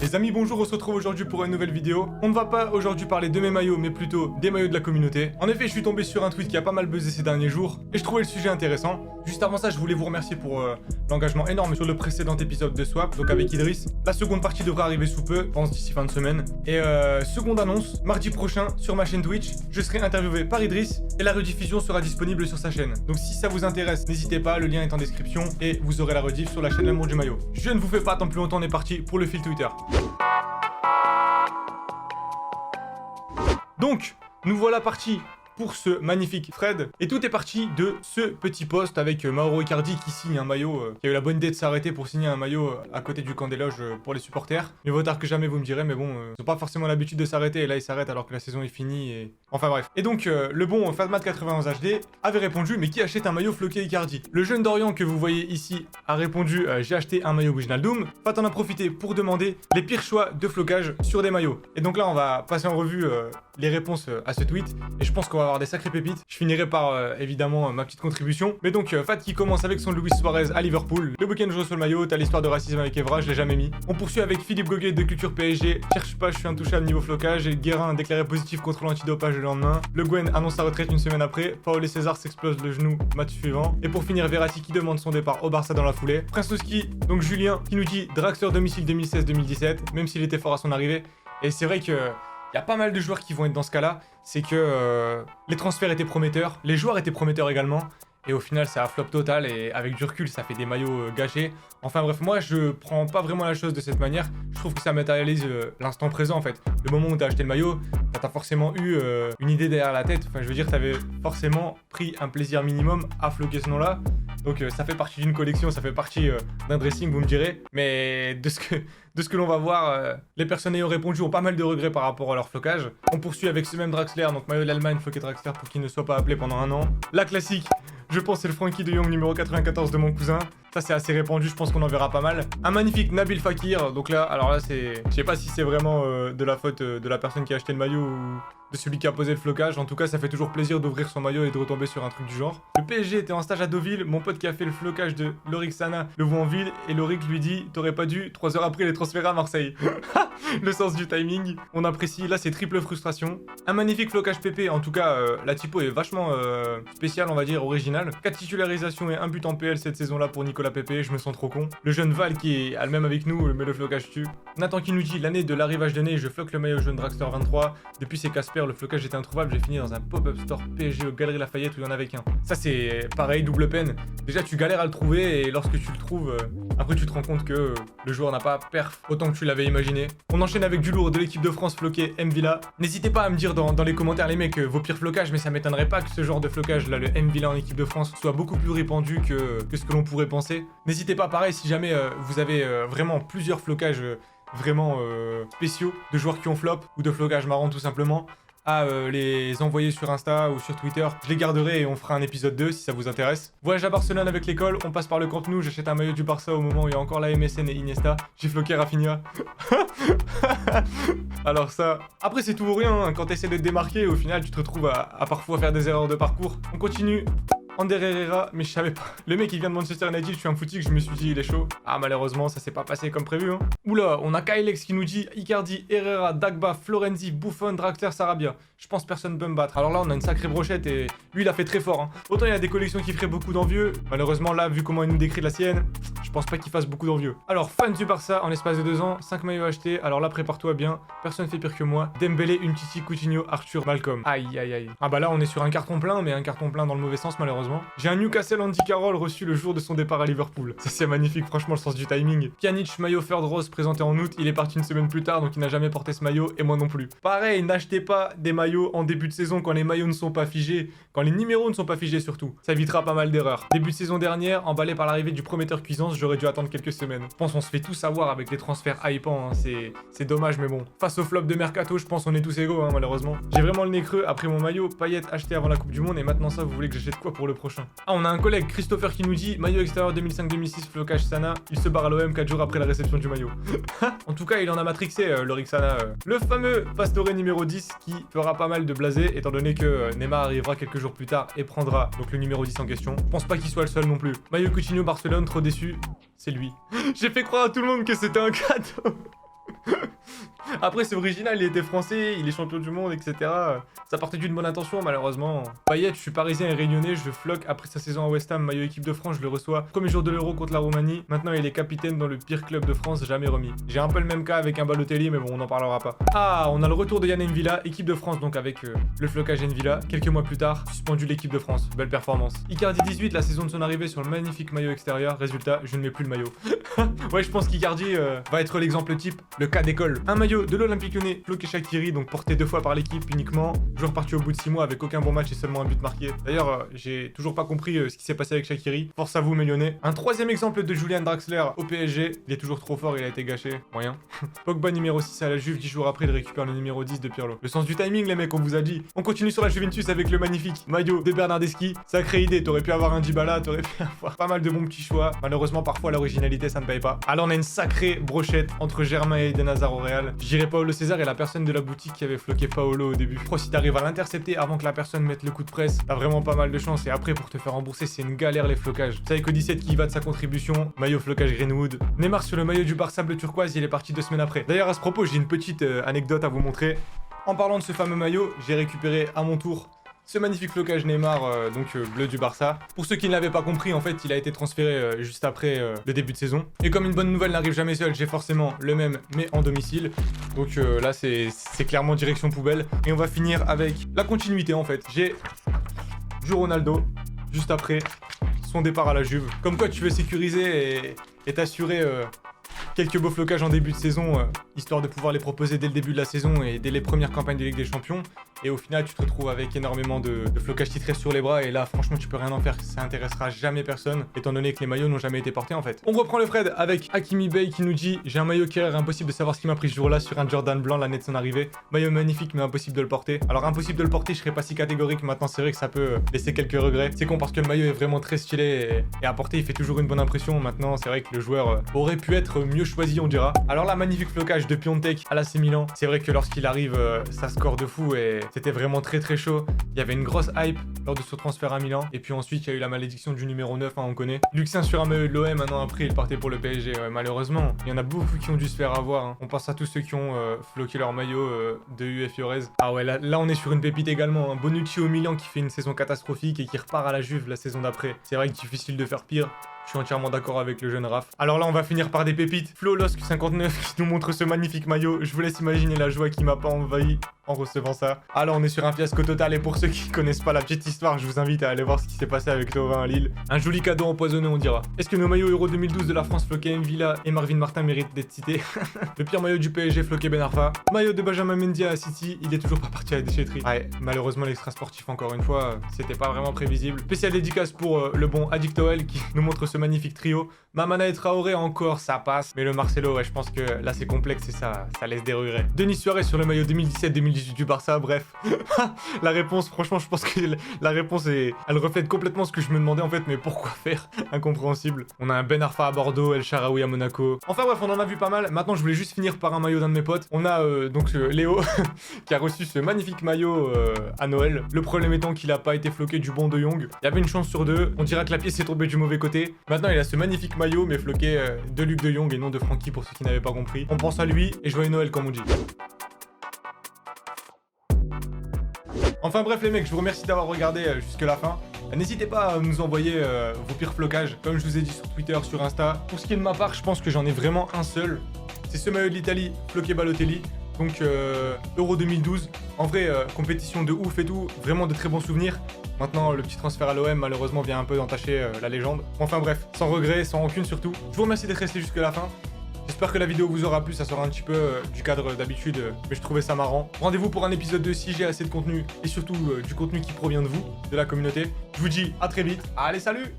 Les amis, bonjour, on se retrouve aujourd'hui pour une nouvelle vidéo. On ne va pas aujourd'hui parler de mes maillots, mais plutôt des maillots de la communauté. En effet, je suis tombé sur un tweet qui a pas mal buzzé ces derniers jours, et je trouvais le sujet intéressant. Juste avant ça, je voulais vous remercier pour l'engagement énorme sur le précédent épisode de Swap, donc avec Idriss. La seconde partie devrait arriver sous peu, je pense d'ici fin de semaine. Et seconde annonce, mardi prochain, sur ma chaîne Twitch, je serai interviewé par Idriss, et la rediffusion sera disponible sur sa chaîne. Donc si ça vous intéresse, n'hésitez pas, le lien est en description, et vous aurez la rediff sur la chaîne L'amour du maillot. Je ne vous fais pas attendre plus longtemps, on est parti pour le fil Twitter. Donc, nous voilà partis pour ce magnifique thread. Et tout est parti de ce petit post avec Mauro Icardi qui signe un maillot, qui a eu la bonne idée de s'arrêter pour signer un maillot à côté du camp des loges pour les supporters. Mieux vaut tard que jamais, vous me direz, mais bon, ils n'ont pas forcément l'habitude de s'arrêter, et là ils s'arrêtent alors que la saison est finie, et... Enfin bref. Et donc, le bon Fatmat91 HD avait répondu, mais qui achète un maillot floqué Icardi? Le jeune d'Orient que vous voyez ici a répondu, j'ai acheté un maillot Wijnaldum. Fat en a profité pour demander les pires choix de flocage sur des maillots. Et donc là, on va passer en revue les réponses à ce tweet, et je pense qu'on va avoir des sacrées pépites. Je finirai par évidemment ma petite contribution. Mais donc Fat qui commence avec son Luis Suarez à Liverpool. Le week-end je reçois le maillot, t'as l'histoire de racisme avec Evra, je l'ai jamais mis. On poursuit avec Philippe Goguet de Culture PSG. Cherche pas, je suis intouchable niveau flocage. Et Guérin déclaré positif contre l'antidopage le lendemain. Le Gwen annonce sa retraite une semaine après. Paolo César s'explose le genou match suivant. Et pour finir, Verratti qui demande son départ au Barça dans la foulée. Princeowski, donc Julien, qui nous dit Draxler domicile 2016-2017, même s'il était fort à son arrivée. Et c'est vrai que il y a pas mal de joueurs qui vont être dans ce cas-là, c'est que les transferts étaient prometteurs, les joueurs étaient prometteurs également, et au final c'est un flop total, et avec du recul ça fait des maillots gâchés. Enfin bref, moi je prends pas vraiment la chose de cette manière, je trouve que ça matérialise l'instant présent en fait. Le moment où t'as acheté le maillot, t'as forcément eu une idée derrière la tête, enfin je veux dire t'avais forcément pris un plaisir minimum à floquer ce nom-là. Donc ça fait partie d'une collection, ça fait partie d'un dressing, vous me direz. Mais de ce que l'on va voir, les personnes ayant répondu ont pas mal de regrets par rapport à leur flocage. On poursuit avec ce même Draxler, donc maillot de l'Allemagne, floqué Draxler pour qu'il ne soit pas appelé pendant un an. La classique, je pense c'est le Frankie de Jong numéro 94 de mon cousin. Ça c'est assez répandu, je pense qu'on en verra pas mal. Un magnifique Nabil Fekir, donc là, alors là c'est... Je sais pas si c'est vraiment de la faute de la personne qui a acheté le maillot ou de celui qui a posé le flocage. En tout cas, ça fait toujours plaisir d'ouvrir son maillot et de retomber sur un truc du genre. Le PSG était en stage à Deauville, mon pote qui a fait le flocage de Lorik Sana le voit en ville et Lorik lui dit « T'aurais pas dû ?» 3 heures après, il est transféré à Marseille. Le sens du timing. On apprécie, là c'est triple frustration. Un magnifique flocage PP, en tout cas, la typo est vachement spéciale, on va dire, originale. 4 titularisations et 1 but en PL cette saison-là pour Nicolas Pepe, je me sens trop con. Le jeune Val qui est à le même avec nous, mais le flocage tue. Nathan qui nous dit « L'année de l'arrivage de Ney, je floque le maillot jaune Draxler 23. Depuis c'est Casper, le flocage était introuvable, j'ai fini dans un pop-up store PSG aux Galeries Lafayette où il y en avait qu'un. » Ça c'est pareil, double peine. Déjà tu galères à le trouver et lorsque tu le trouves, après tu te rends compte que le joueur n'a pas perf autant que tu l'avais imaginé. On enchaîne avec du lourd de l'équipe de France floqué M Villa. N'hésitez pas à me dire dans les commentaires les mecs vos pires flocages, mais ça m'étonnerait pas que ce genre de flocage là, le M Villa en équipe de France, soit beaucoup plus répandu que ce que l'on pourrait penser. N'hésitez pas pareil si jamais vous avez vraiment plusieurs flocages vraiment spéciaux de joueurs qui ont flop ou de flocages marrants tout simplement, à les envoyer sur Insta ou sur Twitter. Je les garderai et on fera un épisode 2 si ça vous intéresse. Voyage à Barcelone avec l'école, on passe par le Camp Nou, j'achète un maillot du Barça au moment où il y a encore la MSN et Iniesta. J'ai floqué Rafinha. Alors ça... Après c'est tout ou rien, hein. Quand t'essaies de te démarquer, au final tu te retrouves à parfois faire des erreurs de parcours. On continue. Ander Herrera, mais je savais pas. Le mec il vient de Manchester United, je suis un footique, je me suis dit il est chaud. Ah malheureusement ça s'est pas passé comme prévu hein. Oula, on a Kylex qui nous dit Icardi, Herrera, Dagba, Florenzi, Buffon, Draxler, Sarabia. Je pense personne peut me battre. Alors là on a une sacrée brochette et lui il a fait très fort hein. Autant il y a des collections qui feraient beaucoup d'envieux. Malheureusement là vu comment il nous décrit la sienne, je pense pas qu'il fasse beaucoup d'envieux. Alors fan du Barça en l'espace de 2 ans, 5 maillots achetés. Alors là prépare-toi bien, personne fait pire que moi. Dembélé, Umtiti, Coutinho, Arthur, Malcolm. Aïe aïe aïe. Ah bah là on est sur un carton plein, mais un carton plein dans le mauvais sens malheureusement. J'ai un Newcastle Andy Carroll reçu le jour de son départ à Liverpool. Ça c'est magnifique, franchement le sens du timing. Pjanic, maillot Third Rose présenté en août, il est parti une semaine plus tard donc il n'a jamais porté ce maillot et moi non plus. Pareil, n'achetez pas des maillots en début de saison quand les maillots ne sont pas figés, quand les numéros ne sont pas figés surtout. Ça évitera pas mal d'erreurs. Début de saison dernière, emballé par l'arrivée du prometteur Cuisance, j'aurais dû attendre quelques semaines. Je pense qu'on se fait tous avoir avec les transferts hypants, hein. C'est dommage mais bon. Face au flop de Mercato, je pense on est tous égaux hein, malheureusement. J'ai vraiment le nez creux après mon maillot, paillettes acheté avant la Coupe du Monde et maintenant ça vous voulez que j'achète quoi pour le prochain? Ah on a un collègue Christopher qui nous dit maillot extérieur 2005-2006 flocage Sana, il se barre à l'OM 4 jours après la réception du maillot. En tout cas il en a matrixé le Rick Sana. Le fameux Pastore numéro 10 qui fera pas mal de blasé étant donné que Neymar arrivera quelques jours plus tard et prendra donc le numéro 10 en question. Je pense pas qu'il soit le seul non plus. Maillot Coutinho Barcelone, trop déçu, c'est lui. J'ai fait croire à tout le monde que c'était un cadeau. Après, c'est original, il était français, il est champion du monde, etc. Ça partait d'une bonne intention, malheureusement. Payet, je suis parisien et réunionnais, je floque après sa saison à West Ham, maillot équipe de France, je le reçois. Premier jour de l'Euro contre la Roumanie. Maintenant, il est capitaine dans le pire club de France, jamais remis. J'ai un peu le même cas avec un Balotelli, mais bon, on n'en parlera pas. Ah, on a le retour de Yann N'Vila, équipe de France, donc avec le flocage N'Vila. Quelques mois plus tard, suspendu l'équipe de France. Belle performance. Icardi 18, la saison de son arrivée sur le magnifique maillot extérieur. Résultat, je ne mets plus le maillot. Ouais, je pense qu'Icardi va être l'exemple type, le cas d'école. Un maillot de l'Olympique Lyonnais, floqué Shaqiri, donc porté 2 fois par l'équipe uniquement. Joueur parti au bout de 6 mois avec aucun bon match et seulement un but marqué. D'ailleurs, j'ai toujours pas compris ce qui s'est passé avec Shaqiri. Force à vous, mes Lyonnais. Un troisième exemple de Julian Draxler au PSG. Il est toujours trop fort, il a été gâché. Moyen. Pogba numéro 6 à la Juve, 10 jours après, il récupère le numéro 10 de Pirlo. Le sens du timing, les mecs, on vous a dit. On continue sur la Juventus avec le magnifique maillot de Bernardeschi. Sacrée idée, t'aurais pu avoir un Dybala, t'aurais pu avoir pas mal de bons petits choix. Malheureusement, parfois, l'originalité, ça ne paye pas. Alors, on a une sacrée brochette entre Germain et Eden Hazard au Real. Je dirais Paolo César et la personne de la boutique qui avait floqué Paolo au début. Je crois que si t'arrives à l'intercepter avant que la personne mette le coup de presse, t'as vraiment pas mal de chance. Et après, pour te faire rembourser, c'est une galère les flocages. C'est avec 17 qui y va de sa contribution. Maillot flocage Greenwood. Neymar sur le maillot du Barça bleu turquoise, il est parti 2 semaines après. D'ailleurs, à ce propos, j'ai une petite anecdote à vous montrer. En parlant de ce fameux maillot, j'ai récupéré à mon tour ce magnifique flocage Neymar, bleu du Barça. Pour ceux qui ne l'avaient pas compris, en fait, il a été transféré juste après le début de saison. Et comme une bonne nouvelle n'arrive jamais seule, j'ai forcément le même, mais en domicile. Donc là, c'est clairement direction poubelle. Et on va finir avec la continuité, en fait. J'ai du Ronaldo, juste après son départ à la Juve. Comme quoi, tu veux sécuriser et t'assurer quelques beaux flocages en début de saison, histoire de pouvoir les proposer dès le début de la saison et dès les premières campagnes de Ligue des Champions. Et au final, tu te retrouves avec énormément de flocages titrés sur les bras. Et là, franchement, tu peux rien en faire. Ça intéressera jamais personne, étant donné que les maillots n'ont jamais été portés en fait. On reprend le Fred avec Hakimi Bey qui nous dit: j'ai un maillot Kerrer, impossible de savoir ce qui m'a pris ce jour-là sur un Jordan blanc l'année de son arrivée. Maillot magnifique, mais impossible de le porter. Alors, impossible de le porter, je serais pas si catégorique. Maintenant, c'est vrai que ça peut laisser quelques regrets. C'est con parce que le maillot est vraiment très stylé et à porter, il fait toujours une bonne impression. Maintenant, c'est vrai que le joueur aurait pu être mieux choisi, on dira. Alors là, magnifique flocage de Piontek à l'AC Milan. C'est vrai que lorsqu'il arrive, ça score de fou et c'était vraiment très chaud. Il y avait une grosse hype lors de ce transfert à Milan. Et puis ensuite, il y a eu la malédiction du numéro 9, hein, on connaît. Luxin sur un maillot de l'OM, un an après, il partait pour le PSG. Ouais, malheureusement, il y en a beaucoup qui ont dû se faire avoir. Hein. On pense à tous ceux qui ont floqué leur maillot de UF Fiorez. Ah ouais, là, on est sur une pépite également. Hein. Bonucci au Milan qui fait une saison catastrophique et qui repart à la Juve la saison d'après. C'est vrai que difficile de faire pire. Je suis entièrement d'accord avec le jeune Raph. Alors là, on va finir par des pépites. Flo Losk 59 qui nous montre ce magnifique maillot. Je vous laisse imaginer la joie qui m'a pas envahi en recevant ça. Alors on est sur un fiasco total et pour ceux qui connaissent pas la petite histoire, je vous invite à aller voir ce qui s'est passé avec Thauvin à Lille. Un joli cadeau empoisonné, on dira. Est-ce que nos maillots Euro 2012 de la France floqués N'Vila et Marvin Martin méritent d'être cités? Le pire maillot du PSG floqué Ben Arfa. Maillot de Benjamin Mendy à City, il est toujours pas parti à la déchetterie. Ouais, malheureusement l'extra sportif encore une fois, c'était pas vraiment prévisible. Spécial dédicace pour le bon Addict OL qui nous montre ce magnifique trio. Mamana et Traoré encore, ça passe. Mais le Marcelo, ouais, je pense que là c'est complexe et ça laisse des regrets. Denis Suarez sur le maillot 2017-2018 du Barça, bref. La réponse, franchement, je pense que la réponse elle reflète complètement ce que je me demandais en fait, mais pourquoi faire? Incompréhensible. On a un Ben Arfa à Bordeaux, El Shaarawy à Monaco. Enfin bref, on en a vu pas mal. Maintenant, je voulais juste finir par un maillot d'un de mes potes. On a donc Léo qui a reçu ce magnifique maillot à Noël. Le problème étant qu'il a pas été floqué du bon De Jong. Il y avait une chance sur deux. On dira que la pièce est tombée du mauvais côté. Maintenant, il a ce magnifique maillot, mais floqué de Luc De Jong et non de Francky pour ceux qui n'avaient pas compris. On pense à lui et joyeux Noël comme on dit. Enfin bref les mecs, je vous remercie d'avoir regardé jusque la fin. N'hésitez pas à nous envoyer vos pires flocages, comme je vous ai dit sur Twitter, sur Insta. Pour ce qui est de ma part, je pense que j'en ai vraiment un seul. C'est ce maillot de l'Italie, floqué Balotelli. Donc Euro 2012. En vrai, compétition de ouf et tout, vraiment de très bons souvenirs. Maintenant, le petit transfert à l'OM, malheureusement, vient un peu d'entacher la légende. Enfin bref, sans regret, sans rancune surtout. Je vous remercie d'être resté jusque la fin. J'espère que la vidéo vous aura plu, ça sort un petit peu du cadre d'habitude, mais je trouvais ça marrant. Rendez-vous pour un épisode 2 si j'ai assez de contenu, et surtout du contenu qui provient de vous, de la communauté. Je vous dis à très vite, allez salut!